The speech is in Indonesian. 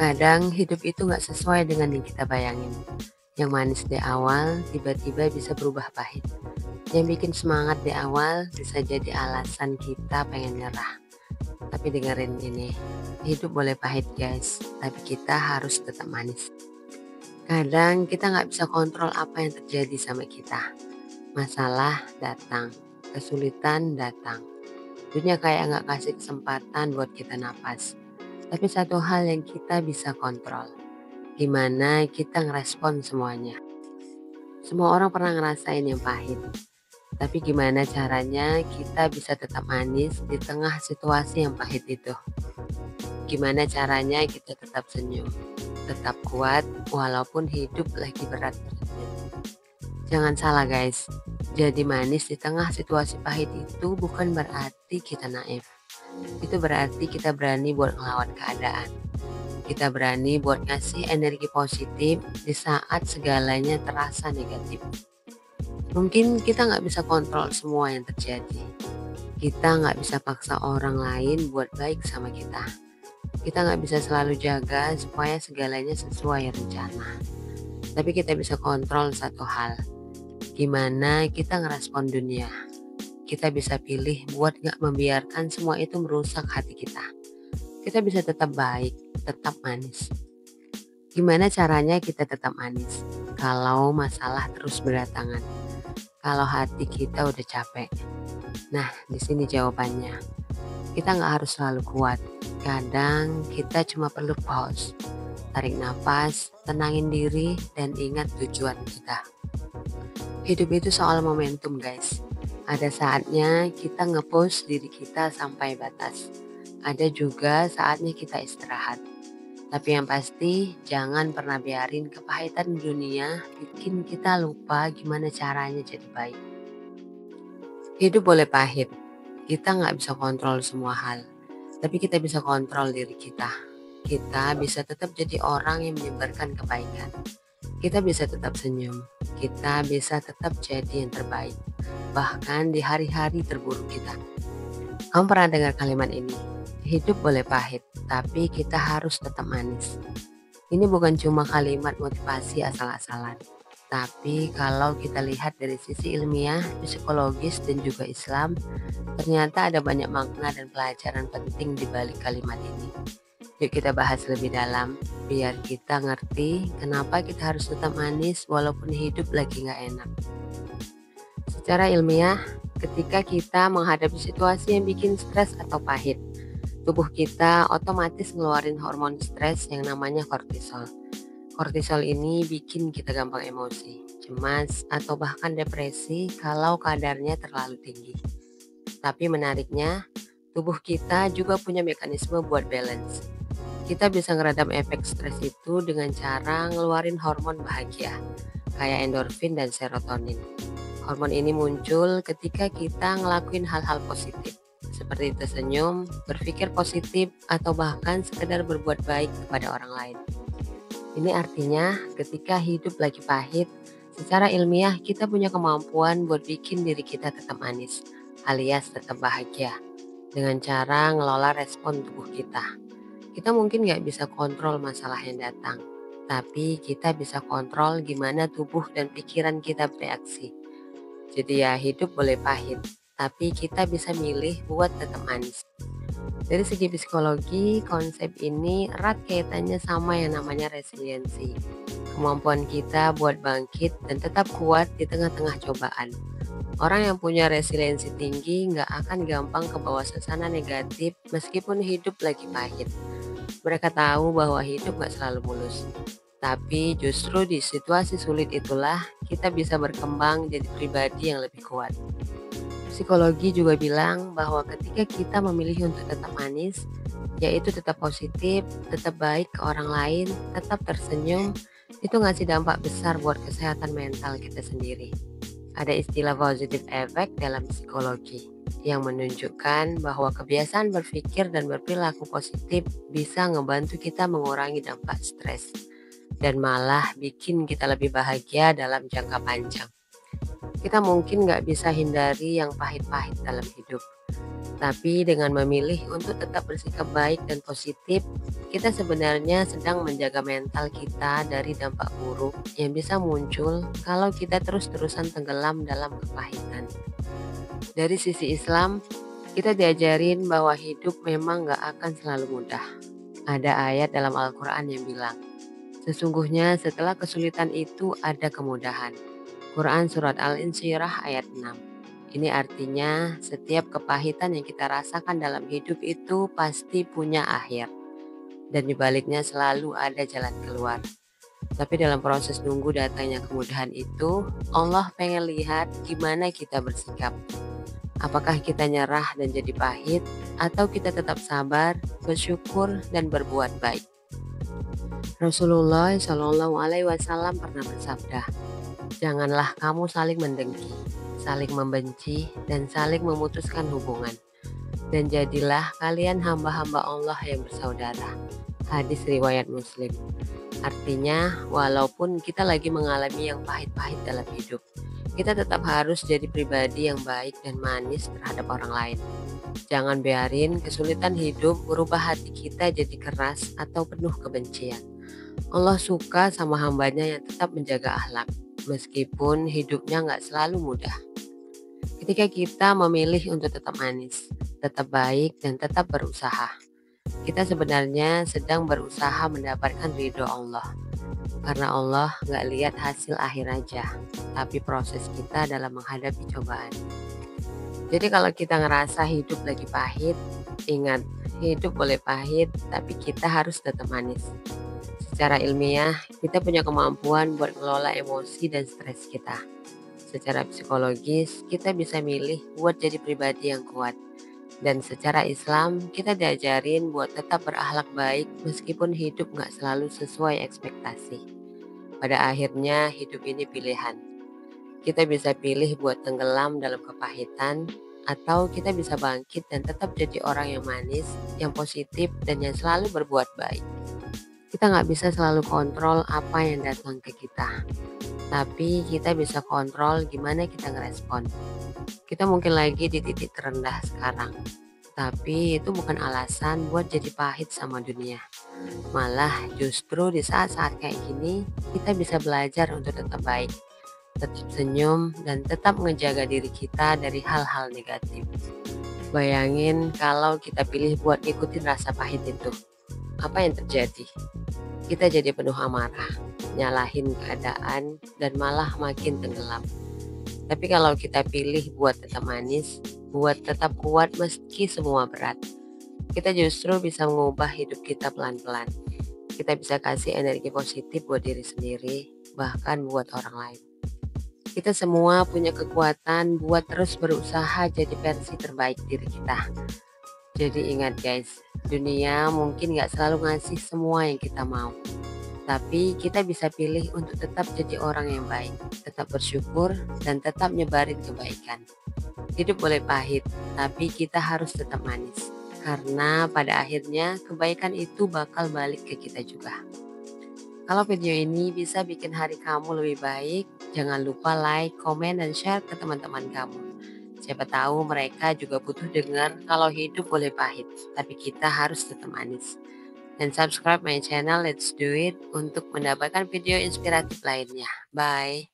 Kadang hidup itu nggak sesuai dengan yang kita bayangin. Yang manis di awal tiba-tiba bisa berubah pahit. Yang bikin semangat di awal bisa jadi alasan kita pengen nyerah. Tapi dengerin ini, hidup boleh pahit guys, tapi kita harus tetap manis. Kadang kita nggak bisa kontrol apa yang terjadi sama kita. Masalah datang, kesulitan datang. Dunia kayak nggak kasih kesempatan buat kita napas. Tapi satu hal yang kita bisa kontrol, gimana kita ngerespon semuanya. Semua orang pernah ngerasain yang pahit, tapi gimana caranya kita bisa tetap manis di tengah situasi yang pahit itu. Gimana caranya kita tetap senyum, tetap kuat walaupun hidup lagi berat. Jangan salah guys, jadi manis di tengah situasi pahit itu bukan berarti kita naif. Itu berarti kita berani buat ngelawan keadaan. Kita berani buat ngasih energi positif di saat segalanya terasa negatif. Mungkin kita nggak bisa kontrol semua yang terjadi. Kita nggak bisa paksa orang lain buat baik sama kita. Kita nggak bisa selalu jaga supaya segalanya sesuai rencana. Tapi kita bisa kontrol satu hal, gimana kita ngerespon dunia. Kita bisa pilih buat nggak membiarkan semua itu merusak hati kita. Kita bisa tetap baik, tetap manis. Gimana caranya kita tetap manis? Kalau masalah terus berdatangan, kalau hati kita udah capek. Nah, di sini jawabannya. Kita nggak harus selalu kuat. Kadang kita cuma perlu pause, tarik nafas, tenangin diri, dan ingat tujuan kita. Hidup itu soal momentum guys. Ada saatnya kita nge-push diri kita sampai batas. Ada juga saatnya kita istirahat. Tapi yang pasti jangan pernah biarin kepahitan dunia bikin kita lupa gimana caranya jadi baik. Hidup boleh pahit, kita nggak bisa kontrol semua hal. Tapi kita bisa kontrol diri kita. Kita bisa tetap jadi orang yang menyebarkan kebaikan. Kita bisa tetap senyum. Kita bisa tetap jadi yang terbaik. Bahkan di hari-hari terburuk kita. Kamu pernah dengar kalimat ini? Hidup boleh pahit, tapi kita harus tetap manis. Ini bukan cuma kalimat motivasi asal-asalan. Tapi kalau kita lihat dari sisi ilmiah, psikologis, dan juga Islam, ternyata ada banyak makna dan pelajaran penting di balik kalimat ini. Yuk kita bahas lebih dalam, biar kita ngerti kenapa kita harus tetap manis walaupun hidup lagi gak enak. Secara ilmiah, ketika kita menghadapi situasi yang bikin stres atau pahit, tubuh kita otomatis ngeluarin hormon stres yang namanya kortisol. Kortisol ini bikin kita gampang emosi, cemas, atau bahkan depresi kalau kadarnya terlalu tinggi. Tapi menariknya, tubuh kita juga punya mekanisme buat balance. Kita bisa ngeredam efek stres itu dengan cara ngeluarin hormon bahagia, kayak endorfin dan serotonin. Hormon ini muncul ketika kita ngelakuin hal-hal positif, seperti tersenyum, berpikir positif, atau bahkan sekedar berbuat baik kepada orang lain. Ini artinya ketika hidup lagi pahit, secara ilmiah kita punya kemampuan buat bikin diri kita tetap manis, alias tetap bahagia, dengan cara ngelola respon tubuh kita. Kita mungkin gak bisa kontrol masalah yang datang, tapi kita bisa kontrol gimana tubuh dan pikiran kita bereaksi. Jadi ya hidup boleh pahit, tapi kita bisa milih buat tetap manis. Dari segi psikologi, konsep ini erat kaitannya sama yang namanya resiliensi. Kemampuan kita buat bangkit dan tetap kuat di tengah-tengah cobaan. Orang yang punya resiliensi tinggi nggak akan gampang ke bawah suasana negatif meskipun hidup lagi pahit. Mereka tahu bahwa hidup nggak selalu mulus. Tapi justru di situasi sulit itulah kita bisa berkembang jadi pribadi yang lebih kuat. Psikologi juga bilang bahwa ketika kita memilih untuk tetap manis, yaitu tetap positif, tetap baik ke orang lain, tetap tersenyum, itu ngasih dampak besar buat kesehatan mental kita sendiri. Ada istilah positive effect dalam psikologi yang menunjukkan bahwa kebiasaan berpikir dan berperilaku positif bisa ngebantu kita mengurangi dampak stres dan malah bikin kita lebih bahagia dalam jangka panjang. Kita mungkin nggak bisa hindari yang pahit-pahit dalam hidup, Tapi dengan memilih untuk tetap bersikap baik dan positif, kita sebenarnya sedang menjaga mental kita dari dampak buruk yang bisa muncul kalau kita terus-terusan tenggelam dalam kepahitan. Dari sisi Islam, kita diajarin bahwa hidup memang gak akan selalu mudah. Ada ayat dalam Al-Quran yang bilang, sesungguhnya setelah kesulitan itu ada kemudahan. Quran Surat Al-Insyirah ayat 6. Ini artinya setiap kepahitan yang kita rasakan dalam hidup itu pasti punya akhir. Dan dibaliknya selalu ada jalan keluar. Tapi dalam proses nunggu datangnya kemudahan itu, Allah pengen lihat gimana kita bersikap. Apakah kita nyerah dan jadi pahit, atau kita tetap sabar, bersyukur, dan berbuat baik. Rasulullah Shallallahu Alaihi Wasallam pernah bersabda, janganlah kamu saling mendengki, saling membenci, dan saling memutuskan hubungan. Dan jadilah kalian hamba-hamba Allah yang bersaudara. Hadis riwayat Muslim. Artinya, walaupun kita lagi mengalami yang pahit-pahit dalam hidup, kita tetap harus jadi pribadi yang baik dan manis terhadap orang lain. Jangan biarin kesulitan hidup merubah hati kita jadi keras atau penuh kebencian. Allah suka sama hambanya yang tetap menjaga akhlak, meskipun hidupnya nggak selalu mudah. Ketika kita memilih untuk tetap manis, tetap baik, dan tetap berusaha, kita sebenarnya sedang berusaha mendapatkan ridho Allah. Karena Allah nggak lihat hasil akhir aja, tapi proses kita dalam menghadapi cobaan. Jadi kalau kita ngerasa hidup lagi pahit, ingat, hidup boleh pahit, tapi kita harus tetap manis. Secara ilmiah, kita punya kemampuan buat mengelola emosi dan stres kita. Secara psikologis, kita bisa milih buat jadi pribadi yang kuat. Dan secara Islam, kita diajarin buat tetap berakhlak baik meskipun hidup nggak selalu sesuai ekspektasi. Pada akhirnya, hidup ini pilihan. Kita bisa pilih buat tenggelam dalam kepahitan, atau kita bisa bangkit dan tetap jadi orang yang manis, yang positif, dan yang selalu berbuat baik. Kita nggak bisa selalu kontrol apa yang datang ke kita, tapi kita bisa kontrol gimana kita ngerespon. Kita mungkin lagi di titik terendah sekarang, tapi itu bukan alasan buat jadi pahit sama dunia. Malah justru di saat-saat kayak gini, kita bisa belajar untuk tetap baik, tetap senyum, dan tetap menjaga diri kita dari hal-hal negatif. Bayangin kalau kita pilih buat ngikutin rasa pahit itu. Apa yang terjadi? Kita jadi penuh amarah, nyalahin keadaan, dan malah makin tenggelam. Tapi kalau kita pilih buat tetap manis, buat tetap kuat meski semua berat, kita justru bisa mengubah hidup kita pelan-pelan. Kita bisa kasih energi positif buat diri sendiri, bahkan buat orang lain. Kita semua punya kekuatan buat terus berusaha jadi versi terbaik diri kita. Jadi ingat guys, dunia mungkin gak selalu ngasih semua yang kita mau. Tapi kita bisa pilih untuk tetap jadi orang yang baik, tetap bersyukur, dan tetap nyebarin kebaikan. Hidup boleh pahit, tapi kita harus tetap manis. Karena pada akhirnya kebaikan itu bakal balik ke kita juga. Kalau video ini bisa bikin hari kamu lebih baik, jangan lupa like, komen, dan share ke teman-teman kamu. Siapa tahu mereka juga butuh dengar kalau hidup boleh pahit, tapi kita harus tetap manis. Dan subscribe my channel Let's Do It untuk mendapatkan video inspiratif lainnya. Bye.